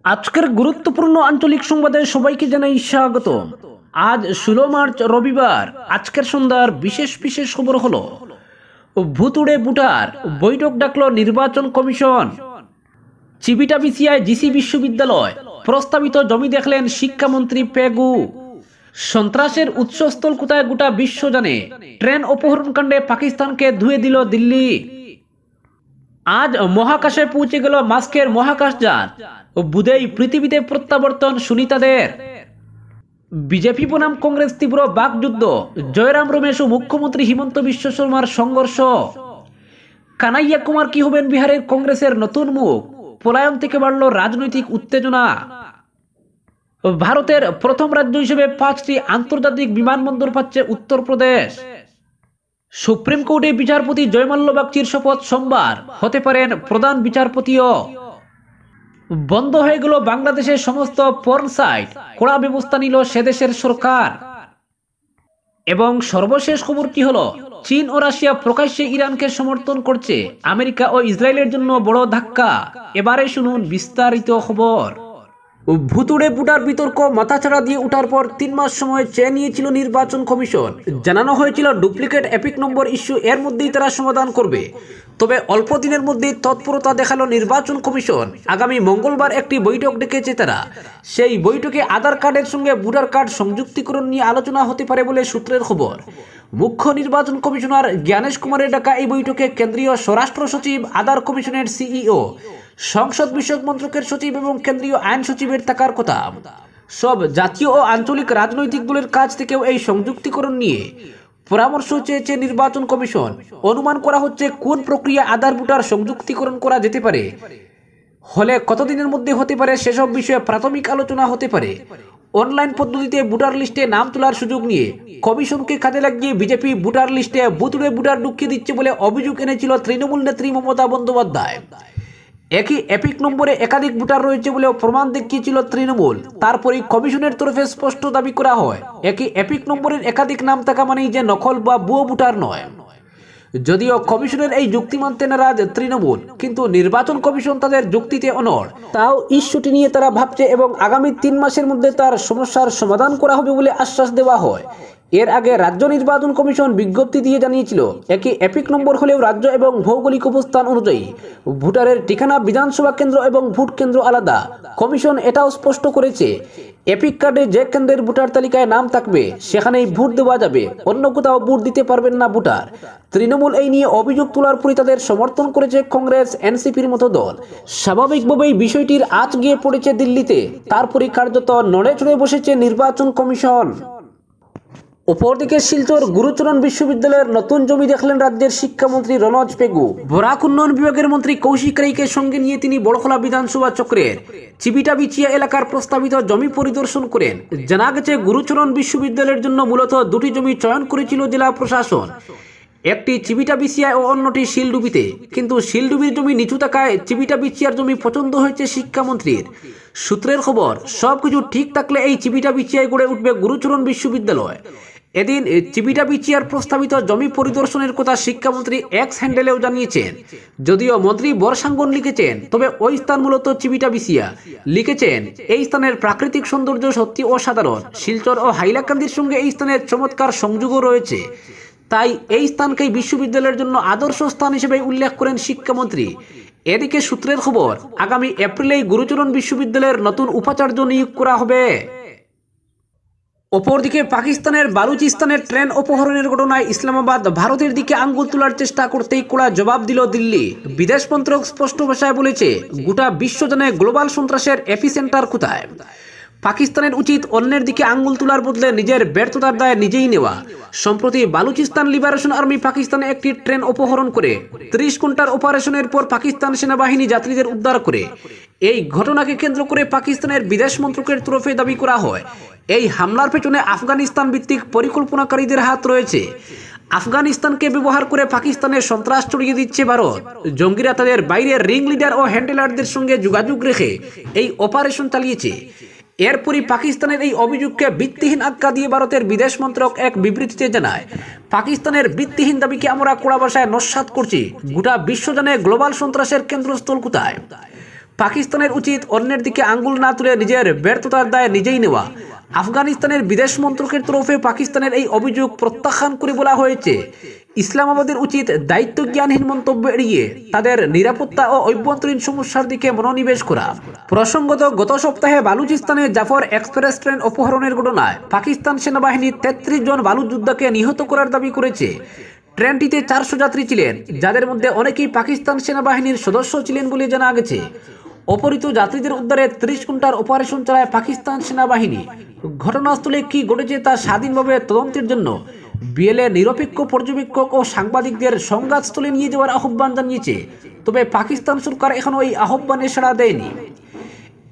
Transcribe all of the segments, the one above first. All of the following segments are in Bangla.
আজকের গুরুত্বপূর্ণ আঞ্চলিক সংবাদে সবাইকে জানাই স্বাগত। আজ 16 মার্চ রবিবার। আজকের সন্ধ্যার বিশেষ বিশেষ খবর হলো ভুতুড়ে বুটার বৈঠক ডাকলো নির্বাচন কমিশন, চিবিটাবিসিয়ায় জিসি বিশ্ববিদ্যালয়, প্রস্তাবিত জমি দেখলেন শিক্ষামন্ত্রী পেগু, সন্ত্রাসের উৎসস্থল কোথায় গোটা বিশ্ব জানে, ট্রেন অপহরণকাণ্ডে পাকিস্তানকে ধুয়ে দিল দিল্লি। আজ মহাকাশে পৌঁছে গেল মাস্কের মহাকাশযান ও বুধেই পৃথিবীতে প্রত্যাবর্তন সুনিতাদের। বিজেপি বনাম কংগ্রেস তীব্র বাকযুদ্ধ, জয়রাম রমেশ ও মুখ্যমন্ত্রী হিমন্ত বিশ্ব শর্মার সংঘর্ষ। কানাইয়া কুমার কি হবেন বিহারের কংগ্রেসের নতুন মুখ, পলায়ন থেকে বাড়ল রাজনৈতিক উত্তেজনা। ভারতের প্রথম রাজ্য হিসেবে 5টি আন্তর্জাতিক বিমানবন্দর পাচ্ছে উত্তরপ্রদেশ। সুপ্রিম কোর্টে বিচারপতি জয়মাল্য বাগচির শপথ সোমবার, হতে পারেন প্রধান বিচারপতিও। বন্ধ হয়ে গেল বাংলাদেশের সমস্ত পর্ন সাইট, কড়া ব্যবস্থা নিল সেদেশের সরকার। এবং সর্বশেষ খবর কি হলো, চীন ও রাশিয়া প্রকাশ্যে ইরানকে সমর্থন করছে, আমেরিকা ও ইসরায়েলের জন্য বড় ধাক্কা। এবারে শুনুন বিস্তারিত খবর। ভুতুড়ে বুটার বিতর্ক মাথাছাড়া দিয়ে ওঠার পর 3 মাস সময় চেয়ে নিয়েছিল নির্বাচন কমিশন। জানানো হয়েছিল ডুপ্লিকেট এপিক নম্বর ইস্যু এর মধ্যেই তারা সমাধান করবে। তবে অল্প দিনের মধ্যেই তৎপরতা দেখালো নির্বাচন কমিশন। আগামী মঙ্গলবার একটি বৈঠক ডেকেছে তারা। সেই বৈঠকে আধার কার্ডের সঙ্গে ভোটার কার্ড সংযুক্তিকরণ নিয়ে আলোচনা হতে পারে বলে সূত্রের খবর। মুখ্য নির্বাচন কমিশনার জ্ঞানেশ কুমারের ডাকা এই বৈঠকে কেন্দ্রীয় স্বরাষ্ট্র সচিব, আধার কমিশনের সিইও, সংসদ বিষয়ক মন্ত্রকের সচিব এবং কেন্দ্রীয় আইন সচিবের থাকার কথা। সব জাতীয় ও আঞ্চলিক রাজনৈতিক দলের কাছ থেকেও এই সংযুক্তিকরণ নিয়ে পরামর্শ চেয়েছে নির্বাচন কমিশন। অনুমান করা হচ্ছে কোন প্রক্রিয়া আধার ভোটার সংযুক্তিকরণ করা যেতে পারে, হলে কতদিনের মধ্যে হতে পারে, সেসব বিষয়ে প্রাথমিক আলোচনা হতে পারে। অনলাইন পদ্ধতিতে ভোটার লিস্টে নাম তোলার সুযোগ নিয়ে কমিশনকে কাজে লাগিয়ে বিজেপি ভোটার লিস্টে ভুতুড়ে ভোটার ঢুকিয়ে দিচ্ছে বলে অভিযোগ এনেছিল তৃণমূল নেত্রী মমতা বন্দ্যোপাধ্যায়। একই এপিক নম্বরে একাধিক ভোটার রয়েছে বলেও প্রমাণ দেখিয়েছিল তৃণমূল। তারপরে কমিশনের তরফে স্পষ্ট দাবি করা হয়, একই এপিক নম্বরের একাধিক নাম থাকা মানেই যে নকল বা ভুয়ো ভোটার নয়। যদিও কমিশনের এই যুক্তি মানতে নারাজ তৃণমূল, কিন্তু নির্বাচন কমিশন তাদের যুক্তিতে অনড়। তাও ইস্যুটি নিয়ে তারা ভাবছে এবং আগামী 3 মাসের মধ্যে তার সমস্যার সমাধান করা হবে বলে আশ্বাস দেওয়া হয়। এর আগে রাজ্য নির্বাচন কমিশন বিজ্ঞপ্তি দিয়ে জানিয়েছিল, একই এপিক নম্বর হলেও রাজ্য এবং ভৌগোলিক অবস্থান অনুযায়ী ভোটারের ঠিকানা, বিধানসভা কেন্দ্র এবং ভোট কেন্দ্র আলাদা। কমিশন এটাও স্পষ্ট করেছে, এপিক কার্ডে যে কেন্দ্রের ভোটার তালিকায় নাম থাকবে সেখানেই ভোট দেওয়া যাবে, অন্য কোথাও ভোট দিতে পারবেন না ভোটার। তৃণমূল এই নিয়ে অভিযোগ তোলার পরই তাদের সমর্থন করেছে কংগ্রেস, এনসিপির মতো দল। স্বাভাবিকভাবেই বিষয়টির আঁচ গিয়ে পড়েছে দিল্লিতে। তারপরই কার্যত নড়ে চড়ে বসেছে নির্বাচন কমিশন। অপরদিকে শিলচর গুরুচরণ বিশ্ববিদ্যালয়ের নতুন জমি দেখলেন রাজ্যের শিক্ষামন্ত্রী রনজ পেগু। বরাক উন্নয়ন বিভাগের মন্ত্রী কৌশিক রায়কে সঙ্গে নিয়ে তিনি বড়খলা বিধানসভা চক্রের চিবিটাবিচিয়া এলাকার প্রস্তাবিত জমি পরিদর্শন করেন। জানা গেছে, গুরুচরণ বিশ্ববিদ্যালয়ের জন্য মূলত 2টি জমি চয়ন করেছিল জেলা প্রশাসন, একটি চিবিটাবিচিয়ায় ও অন্যটি শিলডুবিতে। কিন্তু শিলডুবির জমি নিচু থাকায় চিবিটাবিচিয়ার জমি পছন্দ হয়েছে শিক্ষামন্ত্রীর। সূত্রের খবর, সবকিছু ঠিক থাকলে এই চিবিটাবিচিয়ায় গড়ে উঠবে গুরুচরণ বিশ্ববিদ্যালয়। এদিন চিবিটাবিচিয়ার প্রস্তাবিত জমি পরিদর্শনের কথা শিক্ষামন্ত্রী এক্স হ্যান্ডেলেও জানিয়েছেন। যদিও মন্ত্রী বর্ষাঙ্গন লিখেছেন, তবে ওই স্থান মূলত চিবিটাবিচিয়া। লিখেছেন, এই স্থানের প্রাকৃতিক সৌন্দর্য সত্যি অসাধারণ। শিলচর ও হাইলাকান্দির সঙ্গে এই স্থানের চমৎকার সংযোগও রয়েছে। তাই এই স্থানকেই বিশ্ববিদ্যালয়ের জন্য আদর্শ স্থান হিসেবে উল্লেখ করেন শিক্ষামন্ত্রী। এদিকে সূত্রের খবর, আগামী এপ্রিলেই গুরুচরণ বিশ্ববিদ্যালয়ের নতুন উপাচার্য নিয়োগ করা হবে। অপরদিকে পাকিস্তানের বালুচিস্তানের ট্রেন অপহরণের ঘটনায় ইসলামাবাদ ভারতের দিকে আঙ্গুল তোলার চেষ্টা করতেই কড়া জবাব দিল দিল্লি। বিদেশ মন্ত্রক স্পষ্ট ভাষায় বলেছে, গোটা বিশ্ব জানে গ্লোবাল সন্ত্রাসের এপিসেন্টার কোথায়। পাকিস্তানের উচিত অন্যের দিকে আঙ্গুল তোলার বদলে নিজের ব্যর্থতার দায় নিজেই নেওয়া। সম্প্রতি বালুচিস্তান লিবারেশন আর্মি পাকিস্তানে একটি ট্রেন অপহরণ করে 30 ঘন্টার অপারেশনের পর পাকিস্তান সেনাবাহিনী যাত্রীদের উদ্ধার করে। এই ঘটনাকে কেন্দ্র করে পাকিস্তানের বিদেশ মন্ত্রকের তরফে দাবি করা হয়, এই হামলার পেছনে আফগানিস্তান ভিত্তিক পরিকল্পনাকারীদের হাত রয়েছে। আফগানিস্তানকে ব্যবহার করে পাকিস্তানের সন্ত্রাস ছড়িয়ে দিচ্ছে ভারত। জঙ্গিরা তাদের বাইরের রিং লিডার ও হ্যান্ডেলারদের সঙ্গে যোগাযোগ রেখে এই অপারেশন চালিয়েছে। এরপরই পাকিস্তানের এই অভিযোগকে ভিত্তিহীন আখ্যা দিয়ে ভারতের বিদেশ মন্ত্রক এক বিবৃতিতে জানায়, পাকিস্তানের ভিত্তিহীন দাবিকে আমরা কড়া ভাষায় নস্যাৎ করছি। গোটা বিশ্ব জানে গ্লোবাল সন্ত্রাসের কেন্দ্রস্থল কোথায়। পাকিস্তানের উচিত অন্যের দিকে আঙ্গুল না তুলে নিজের ব্যর্থতার দায় নিজেই নেওয়া। আফগানিস্তানের বিদেশ মন্ত্রকের তরফে পাকিস্তানের এই অভিযোগ প্রত্যাখ্যান করে বলা হয়েছে, ইসলামাবাদের উচিত দায়িত্বজ্ঞানহীন মন্তব্য এড়িয়ে তাদের নিরাপত্তা ও অভ্যন্তরীণ সমস্যার দিকে মনোনিবেশ করা। প্রসঙ্গত, গত সপ্তাহে বালুচিস্তানে জাফর এক্সপ্রেস ট্রেন অপহরণের ঘটনায় পাকিস্তান সেনাবাহিনী 33 জন বালুচ যোদ্ধাকে নিহত করার দাবি করেছে। ট্রেনটিতে 400 যাত্রী ছিলেন, যাদের মধ্যে অনেকেই পাকিস্তান সেনাবাহিনীর সদস্য ছিলেন বলে জানা গেছে। অপহৃত যাত্রীদের উদ্ধারে 30 ঘন্টার অপারেশন চালায় পাকিস্তান সেনাবাহিনী। ঘটনাস্থলে কি ঘটেছে তা স্বাধীনভাবে তদন্তের জন্য বিএলএ নিরপেক্ষ পর্যবেক্ষক ও সাংবাদিকদের সংঘাতস্থলে নিয়ে যাওয়ার আহ্বান জানিয়েছে, তবে পাকিস্তান সরকার এখনও এই আহ্বানে সাড়া দেয়নি।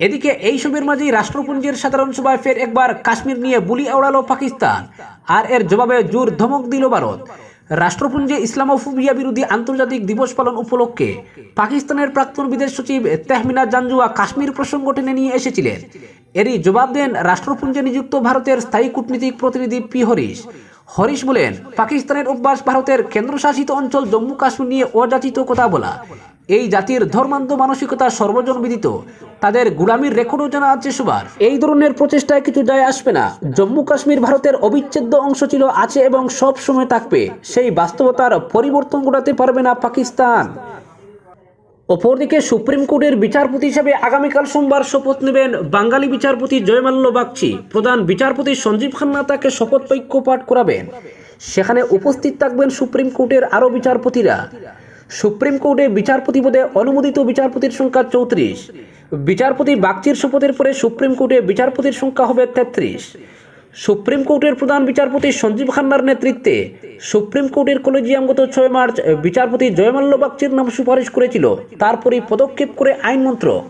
এদিকে এইসবের মাঝেই রাষ্ট্রপুঞ্জের সাধারণ সভায় ফের একবার কাশ্মীর নিয়ে বুলি আওড়ালো পাকিস্তান, আর এর জবাবে জোর ধমক দিল ভারত। রাষ্ট্রপুঞ্জে ইসলামোফোবিয়া বিরোধী আন্তর্জাতিক দিবস পালন উপলক্ষে পাকিস্তানের প্রাক্তন বিদেশ সচিব তেহমিনা জাঞ্জুয়া কাশ্মীর প্রসঙ্গ টেনে নিয়ে এসেছিলেন। এরই জবাব দেন রাষ্ট্রপুঞ্জে নিযুক্ত ভারতের স্থায়ী কূটনীতিক প্রতিনিধি পি হরিশ। হরিশ বলেন, পাকিস্তানের অভ্যাস ভারতের কেন্দ্রশাসিত অঞ্চল জম্মু কাশ্মীর নিয়ে অযাচিত কথা বলা। এই জাতির ধর্মান্ধ মানসিকতা সর্বজনবিদিত, তাদের গোলামির রেকর্ডও জানা আছে সবার। এই ধরনের প্রচেষ্টায় কিছু যায় আসবে না। জম্মু কাশ্মীর ভারতের অবিচ্ছেদ্য অংশ ছিল, আছে এবং সব সময় থাকবে। সেই বাস্তবতার পরিবর্তন ঘটাতে পারবে না পাকিস্তান। অপরদিকে সুপ্রিম কোর্টের বিচারপতি হিসেবে আগামীকাল সোমবার শপথ নেবেন বাঙালি বিচারপতি জয়মাল্য বাগচি। প্রধান বিচারপতি সঞ্জীব খান্না তাকে শপথ বাক্য পাঠ করাবেন। সেখানে উপস্থিত থাকবেন সুপ্রিম কোর্টের আরও বিচারপতিরা। সুপ্রিম কোর্টে বিচারপতি পদে অনুমোদিত বিচারপতির সংখ্যা 34। বিচারপতি বাগচির শপথের পরে সুপ্রিম কোর্টে বিচারপতির সংখ্যা হবে 33। সুপ্রিম কোর্টের প্রধান বিচারপতি সঞ্জীব খান্নার নেতৃত্বে সুপ্রিম কোর্টের কলেজিয়াম গত 6 মার্চ বিচারপতি জয়মাল্য বাগচির নাম সুপারিশ করেছিল। তারপরই পদক্ষেপ করে আইন মন্ত্রক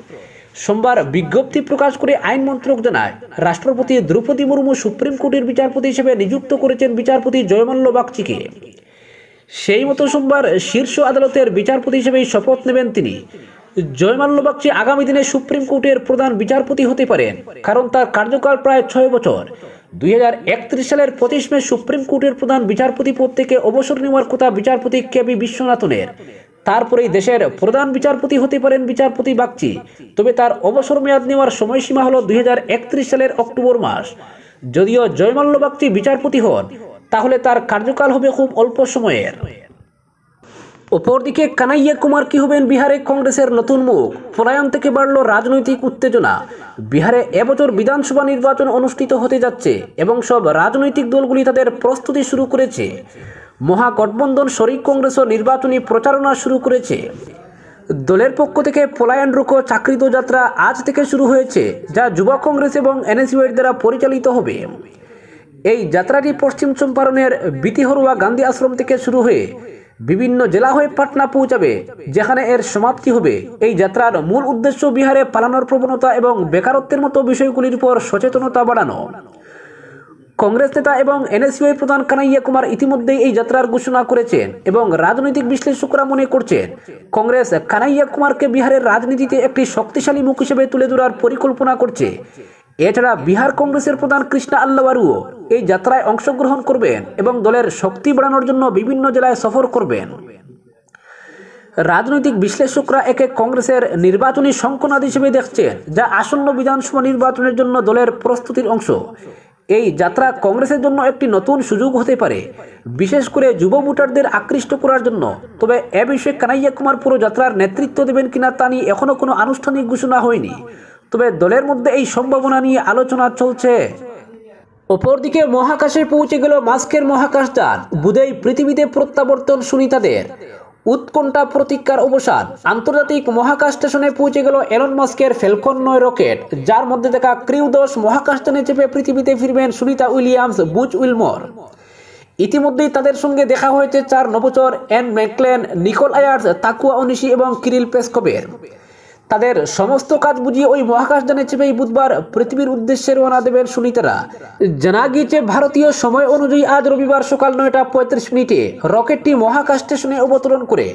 সোমবার বিজ্ঞপ্তি প্রকাশ করে আইন মন্ত্রক জানায়, রাষ্ট্রপতি দ্রৌপদী মুর্মু সুপ্রিম কোর্টের বিচারপতি হিসেবে নিযুক্ত করেছেন বিচারপতি জয়মাল্য বাগচিকে। সেই মতো সোমবার শীর্ষ আদালতের বিচারপতি হিসেবেই শপথ নেবেন তিনি। জয়মাল্য বাগচি আগামী দিনে সুপ্রিম কোর্টের প্রধান বিচারপতি হতে পারেন, কারণ তার কার্যকাল প্রায় 6 বছর। 2031 সালের 25 মে সুপ্রিম কোর্টের প্রধান বিচারপতি পদ থেকে অবসর নেওয়ার কথা বিচারপতি কেবি বিশ্বনাথনের। তারপরেই দেশের প্রধান বিচারপতি হতে পারেন বিচারপতি বাগচি। তবে তার অবসর মেয়াদ নেওয়ার সময়সীমা হল 2031 সালের অক্টোবর মাস। যদিও জয়মাল্য বাগচি বিচারপতি হন, তাহলে তার কার্যকাল হবে খুব অল্প সময়ের। অপরদিকে কানাইয়া কুমার কি হবেন বিহারে কংগ্রেসের নতুন মুখ? পলায়ন থেকে বাড়ল রাজনৈতিক উত্তেজনা। বিহারে এবছর বিধানসভা নির্বাচন অনুষ্ঠিত হতে যাচ্ছে এবং সব রাজনৈতিক দলগুলি তাদের প্রস্তুতি শুরু করেছে। মহাগঠবন্ধন শরিক কংগ্রেসও নির্বাচনী প্রচারণা শুরু করেছে। দলের পক্ষ থেকে পলায়ন রুখো চাকরিত যাত্রা আজ থেকে শুরু হয়েছে, যা যুব কংগ্রেস এবং এনএসইউআই দ্বারা পরিচালিত হবে। এই যাত্রাটি পশ্চিম চম্পারণের বিতিহরুয়া গান্ধী আশ্রম থেকে শুরু হয়ে বিভিন্ন জেলা হয়ে পাটনা পৌঁছাবে, যেখানে এর সমাপ্তি হবে। এই যাত্রার মূল উদ্দেশ্য বিহারে পালানোর প্রবণতা এবং বেকারত্বের মতো বিষয়গুলির উপর সচেতনতা বাড়ানো। কংগ্রেস নেতা এবং এনএসইউআই প্রধান কানাইয়া কুমার ইতিমধ্যেই এই যাত্রার ঘোষণা করেছেন এবং রাজনৈতিক বিশ্লেষকরা মনে করছেন কংগ্রেস কানাইয়া কুমারকে বিহারের রাজনীতিতে একটি শক্তিশালী মুখ হিসেবে তুলে ধরার পরিকল্পনা করছে। এছাড়া বিহার কংগ্রেসের প্রধান কৃষ্ণা আল্লাওয়ারুও এই যাত্রায় অংশগ্রহণ করবেন এবং দলের শক্তি বাড়ানোর জন্য বিভিন্ন জেলায় সফর করবেন। রাজনৈতিক বিশ্লেষকরা একে কংগ্রেসের নির্বাচনী শঙ্খনাদ হিসেবে দেখছেন, যা আসন্ন বিধানসভা নির্বাচনের জন্য দলের প্রস্তুতির অংশ। এই যাত্রা কংগ্রেসের জন্য একটি নতুন সুযোগ হতে পারে, বিশেষ করে যুব ভোটারদের আকৃষ্ট করার জন্য। তবে এ বিষয়ে কানাইয়া কুমার পুরো যাত্রার নেতৃত্ব দেবেন কিনা তা নিয়ে এখনো কোনো আনুষ্ঠানিক ঘোষণা হয়নি, তবে দলের মধ্যে এই সম্ভাবনা নিয়ে আলোচনা চলছে। অপরদিকে মহাকাশে পৌঁছে গেল মাস্কের মহাকাশযান, বুধেই পৃথিবীতে প্রত্যাবর্তন সুনিতাদের। উৎকণ্ঠা প্রতীক্ষার অবসান। আন্তর্জাতিক মহাকাশ স্টেশনে পৌঁছে গেল এলন মাস্কের ফ্যালকন 9 রকেট, যার মধ্যে থাকা ক্রিউ 10 মহাকাশযানে চেপে পৃথিবীতে ফিরবেন সুনিতা উইলিয়ামস, বুচ উইলমর। ইতিমধ্যেই তাদের সঙ্গে দেখা হয়েছে 4 নভোচর এন ম্যাকক্লেন, নিকোল আয়ার্স, তাকুয়া ওনিশি এবং কিরিল পেসকোভের। তাদের সমস্ত কাজ বুঝিয়ে ওই মহাকাশযানে চেপেই বুধবার পৃথিবীর উদ্দেশ্যে রওনা দেবেন সুনিতারা। জানা গিয়েছে ভারতীয় সময় অনুযায়ী আজ রবিবার সকাল 9:35 রকেটটি মহাকাশ স্টেশনে অবতরণ করে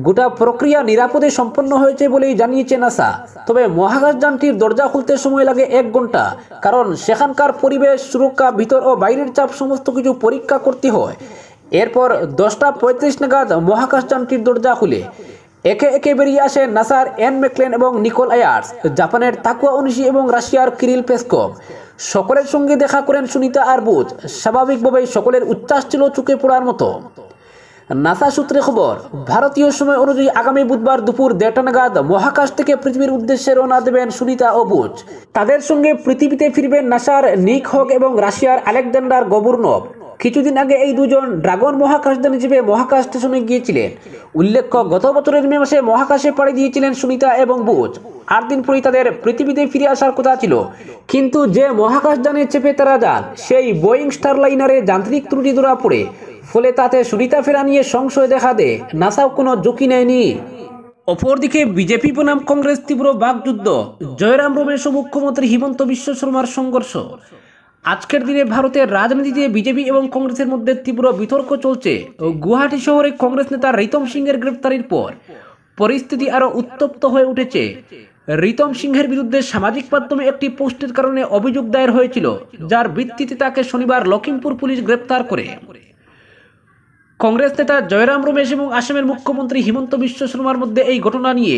গোটা প্রক্রিয়া নিরাপদে সম্পন্ন হয়েছে বলেই জানিয়েছে নাসা। তবে মহাকাশযানটির দরজা খুলতে সময় লাগে 1 ঘন্টা, কারণ সেখানকার পরিবেশ, সুরক্ষা, ভিতর ও বাইরের চাপ সমস্ত কিছু পরীক্ষা করতে হয়। এরপর 10:35 নাগাদ মহাকাশযানটির দরজা খুলে একে একে বেরিয়ে আসে নাসার এন ম্যাকলেন এবং নিকোল আয়ার্স, জাপানের তাকুয়া ওনিশি এবং রাশিয়ার কিরিল পেসকভ। সকলের সঙ্গে দেখা করেন সুনিতা আর বুচ। স্বাভাবিকভাবেই সকলের উচ্ছ্বাস ছিল চোখে পড়ার মতো। নাসা সূত্রে খবর, ভারতীয় সময় অনুযায়ী আগামী বুধবার দুপুর 1:30টা নাগাদ মহাকাশ থেকে পৃথিবীর উদ্দেশ্যে রওনা দেবেন সুনিতা ও বুচ। তাদের সঙ্গে পৃথিবীতে ফিরবেন নাসার নিক হক এবং রাশিয়ার আলেকজান্ডার গবুরনভ। কিছুদিন আগে এই দুজন ড্রাগন মহাকাশযান হিসেবে মহাকাশ স্টেশনে গিয়েছিলেন। উল্লেখ্য, গত বছরের মে মাসে মহাকাশে পাড়ি দিয়েছিলেন সুনিতা এবং বুচ। 8 দিন পরেই তাদের পৃথিবীতে ফিরে আসার কথা ছিল, কিন্তু যে মহাকাশযানে চেপে তারা যান সেই বোয়িং স্টারলাইনারে যান্ত্রিক ত্রুটি ধরা পড়ে, ফলে তাতে সুনিতা ফেরা নিয়ে সংশয় দেখা দেয়। নাসাও কোনো ঝুঁকি নেয়নি। অপরদিকে বিজেপি বনাম কংগ্রেস তীব্র বাকযুদ্ধ, জয়রাম রমেশ ও মুখ্যমন্ত্রী হিমন্ত বিশ্ব শর্মার সংঘর্ষ। আজকের দিনে ভারতের রাজনীতিতে বিজেপি এবং কংগ্রেসের মধ্যে তীব্র বিতর্ক চলছে। গুয়াহাটি শহরে কংগ্রেস নেতা রিতম সিংহের গ্রেপ্তারির পর পরিস্থিতি আরো উত্তপ্ত হয়ে উঠেছে। রিতম সিংহের বিরুদ্ধে সামাজিক মাধ্যমে একটি পোস্টের কারণে অভিযোগ দায়ের হয়েছিল, যার ভিত্তিতে তাকে শনিবার লখিমপুর পুলিশ গ্রেপ্তার করে। কংগ্রেস নেতা জয়রাম রমেশ এবং আসামের মুখ্যমন্ত্রী হিমন্ত বিশ্ব শর্মার মধ্যে এই ঘটনা নিয়ে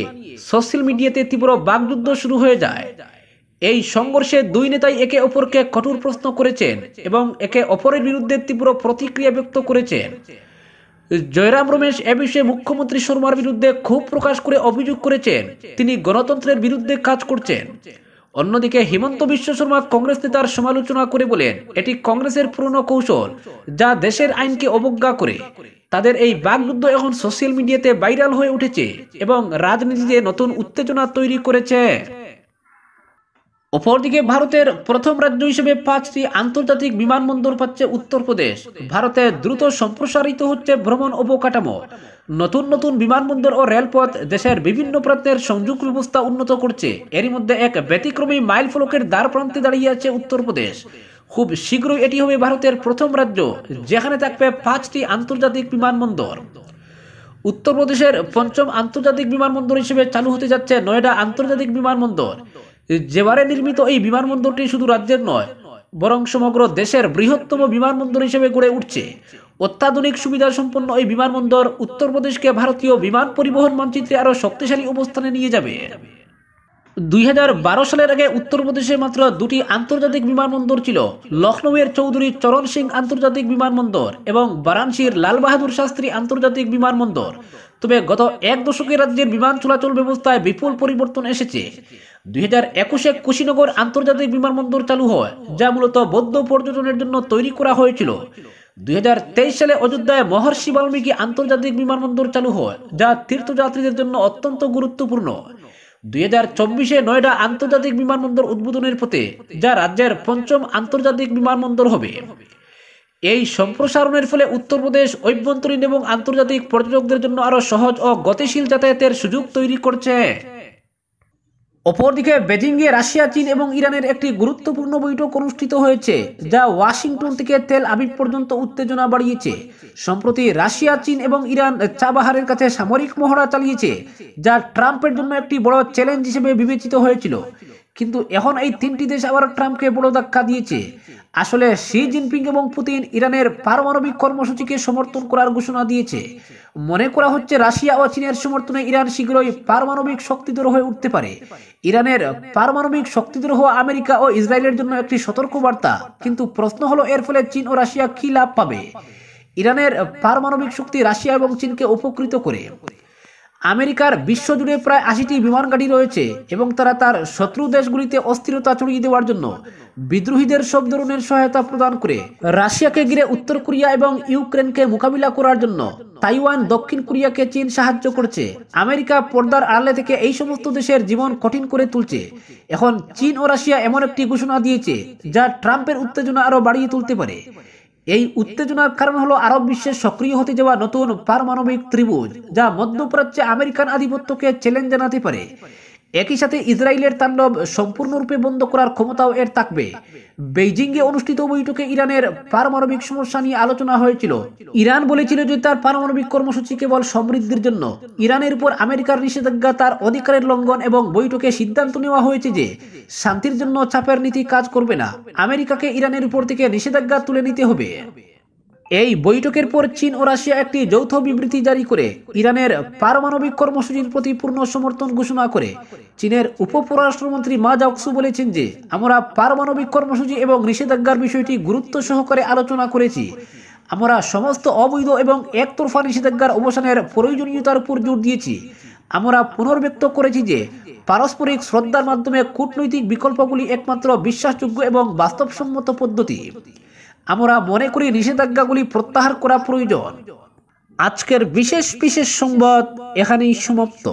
সোশ্যাল মিডিয়াতে তীব্র বাকযুদ্ধ শুরু হয়ে যায়। এই সংঘর্ষে দুই নেতাই একে অপরকে কঠোর প্রশ্ন করেছেন এবং একে অপরের বিরুদ্ধে তীব্র প্রতিক্রিয়া ব্যক্ত করেছেন। জয়রাম রমেশ এ বিষয়ে মুখ্যমন্ত্রী শর্মার বিরুদ্ধে ক্ষোভ প্রকাশ করে অভিযোগ করেছেন তিনি গণতন্ত্রের বিরুদ্ধে কাজ করছেন। অন্যদিকে হিমন্ত বিশ্ব শর্মা কংগ্রেস নেতার সমালোচনা করে বলেন, এটি কংগ্রেসের পুরনো কৌশল, যা দেশের আইনকে অবজ্ঞা করে। তাদের এই বাকযুদ্ধ এখন সোশ্যাল মিডিয়াতে ভাইরাল হয়ে উঠেছে এবং রাজনীতিতে নতুন উত্তেজনা তৈরি করেছে। অপরদিকে ভারতের প্রথম রাজ্য হিসেবে 5টি আন্তর্জাতিক বিমানবন্দর পাচ্ছে উত্তরপ্রদেশ। ভারতে দ্রুত সম্প্রসারিত হচ্ছে ভ্রমণ অবকাঠামো। নতুন নতুন বিমানবন্দর ও রেলপথ দেশের বিভিন্ন প্রান্তের সংযোগ ব্যবস্থা উন্নত করছে। এরই মধ্যে এক ব্যতিক্রমী মাইল ফলকের দ্বার প্রান্তে দাঁড়িয়ে আছে উত্তরপ্রদেশ। খুব শীঘ্রই এটি হবে ভারতের প্রথম রাজ্য যেখানে থাকবে 5টি আন্তর্জাতিক বিমানবন্দর। উত্তরপ্রদেশের পঞ্চম আন্তর্জাতিক বিমানবন্দর হিসেবে চালু হতে যাচ্ছে নয়ডা আন্তর্জাতিক বিমানবন্দর। যেবারে নির্মিত এই বিমানবন্দরটি শুধু রাজ্যের নয়, বরং সমগ্র দেশের বৃহত্তম বিমানবন্দর হিসেবে গড়ে উঠছে। অত্যাধুনিক সুবিধা সম্পন্ন এই বিমানবন্দর উত্তরপ্রদেশকে ভারতীয় বিমান পরিবহন মানচিত্রে আরো শক্তিশালী অবস্থানে নিয়ে যাবে। 2012 সালের আগে উত্তরপ্রদেশে মাত্র 2টি আন্তর্জাতিক বিমানবন্দর ছিল, লখনৌয়ের চৌধুরী চরণ সিং আন্তর্জাতিক বিমানবন্দর এবং বারাণসীর লাল বাহাদুর শাস্ত্রী আন্তর্জাতিক বিমানবন্দর। তবে গত এক দশকে রাজ্যের বিমান চলাচল ব্যবস্থায় বিপুল পরিবর্তন এসেছে। 2021-এ কুশিনগর আন্তর্জাতিক বিমানবন্দর চালু হয়, যা মূলত বৌদ্ধ পর্যটনের জন্য তৈরি করা হয়েছিল। 2023 সালে অযোধ্যায় মহর্ষি বাল্মীকি আন্তর্জাতিক বিমানবন্দর চালু হয়, যা তীর্থযাত্রীদের জন্য অত্যন্ত গুরুত্বপূর্ণ। 2024-এ নয়ডা আন্তর্জাতিক বিমানবন্দর উদ্বোধনের পথে, যা রাজ্যের পঞ্চম আন্তর্জাতিক বিমানবন্দর হবে। এই সম্প্রসারণের ফলে উত্তরপ্রদেশ অভ্যন্তরীণ এবং আন্তর্জাতিক পর্যটকদের জন্য আরো সহজ ও গতিশীল যাতায়াতের সুযোগ তৈরি করছে। অপরদিকে বেজিংয়ে রাশিয়া, চীন এবং ইরানের একটি গুরুত্বপূর্ণ বৈঠক অনুষ্ঠিত হয়েছে, যা ওয়াশিংটন থেকে তেল আবিব পর্যন্ত উত্তেজনা বাড়িয়েছে। সম্প্রতি রাশিয়া, চীন এবং ইরান চাবাহারের কাছে সামরিক মহড়া চালিয়েছে, যা ট্রাম্পের জন্য একটি বড় চ্যালেঞ্জ হিসেবে বিবেচিত হয়েছিল। কিন্তু এখন এই 3টি দেশ আবার ট্রাম্পকে বড় ধাক্কা দিয়েছে। আসলে শি জিনপিং এবং পুতিন ইরানের পারমাণবিক কর্মসূচিকে সমর্থন করার ঘোষণা দিয়েছে। মনে করা হচ্ছে রাশিয়া ও চীনের সমর্থনে ইরান শীঘ্রই পারমাণবিক শক্তিধর হয়ে উঠতে পারে। ইরানের পারমাণবিক শক্তিধর হওয়া আমেরিকা ও ইসরায়েলের জন্য একটি সতর্কবার্তা, কিন্তু প্রশ্ন হলো এর ফলে চীন ও রাশিয়া কি লাভ পাবে। ইরানের পারমাণবিক শক্তি রাশিয়া এবং চীনকে উপকৃত করে। আমেরিকার বিশ্বজুড়ে প্রায় 80টি বিমান ঘাঁটি রয়েছে এবং তারা তার শত্রু দেশগুলিতে অস্থিরতা ছড়িয়ে দেওয়ার জন্য বিদ্রোহীদের সব ধরনের সহায়তা প্রদান করে। রাশিয়াকে ঘিরে উত্তর কোরিয়া এবং ইউক্রেনকে মোকাবিলা করার জন্য তাইওয়ান, দক্ষিণ কোরিয়াকে চীন সাহায্য করছে। আমেরিকা পর্দার আড়ালে থেকে এই সমস্ত দেশের জীবন কঠিন করে তুলছে। এখন চীন ও রাশিয়া এমন একটি ঘোষণা দিয়েছে যা ট্রাম্পের উত্তেজনা আরো বাড়িয়ে তুলতে পারে। এই উত্তেজনার কারণ হলো আরব বিশ্বে সক্রিয় হতে যাওয়া নতুন পারমাণবিক ত্রিভুজ, যা মধ্যপ্রাচ্যে আমেরিকান আধিপত্যকে চ্যালেঞ্জ জানাতে পারে। একই সাথে ইসরায়েলের তাণ্ডব সম্পূর্ণরূপে বন্ধ করার ক্ষমতাও এর থাকবে। বেইজিংয়ে অনুষ্ঠিত বৈঠকে ইরানের পারমাণবিক সমস্যা নিয়ে আলোচনা হয়েছিল। ইরান বলেছিল যে তার পারমাণবিক কর্মসূচি কেবল সমৃদ্ধির জন্য। ইরানের উপর আমেরিকার নিষেধাজ্ঞা তার অধিকারের লঙ্ঘন এবং বৈঠকে সিদ্ধান্ত নেওয়া হয়েছে যে শান্তির জন্য চাপের নীতি কাজ করবে না। আমেরিকাকে ইরানের উপর থেকে নিষেধাজ্ঞা তুলে নিতে হবে। এই বৈঠকের পর চীন ও রাশিয়া একটি যৌথ বিবৃতি জারি করে ইরানের পারমাণবিক কর্মসূচির প্রতি পূর্ণ সমর্থন ঘোষণা করে। চীনের উপপররাষ্ট্রমন্ত্রী মা জাওকসু বলেছেন যে, আমরা পারমাণবিক কর্মসূচি এবং নিষেধাজ্ঞার বিষয়টি গুরুত্ব সহকারে আলোচনা করেছি। আমরা সমস্ত অবৈধ এবং একতরফা নিষেধাজ্ঞার অবসানের প্রয়োজনীয়তার উপর জোর দিয়েছি। আমরা পুনর্ব্যক্ত করেছি যে পারস্পরিক শ্রদ্ধার মাধ্যমে কূটনৈতিক বিকল্পগুলি একমাত্র বিশ্বাসযোগ্য এবং বাস্তবসম্মত পদ্ধতি। আমরা মনে করি নিষেধাজ্ঞাগুলি প্রত্যাহার করা প্রয়োজন। আজকের বিশেষ সংবাদ এখানেই সমাপ্ত।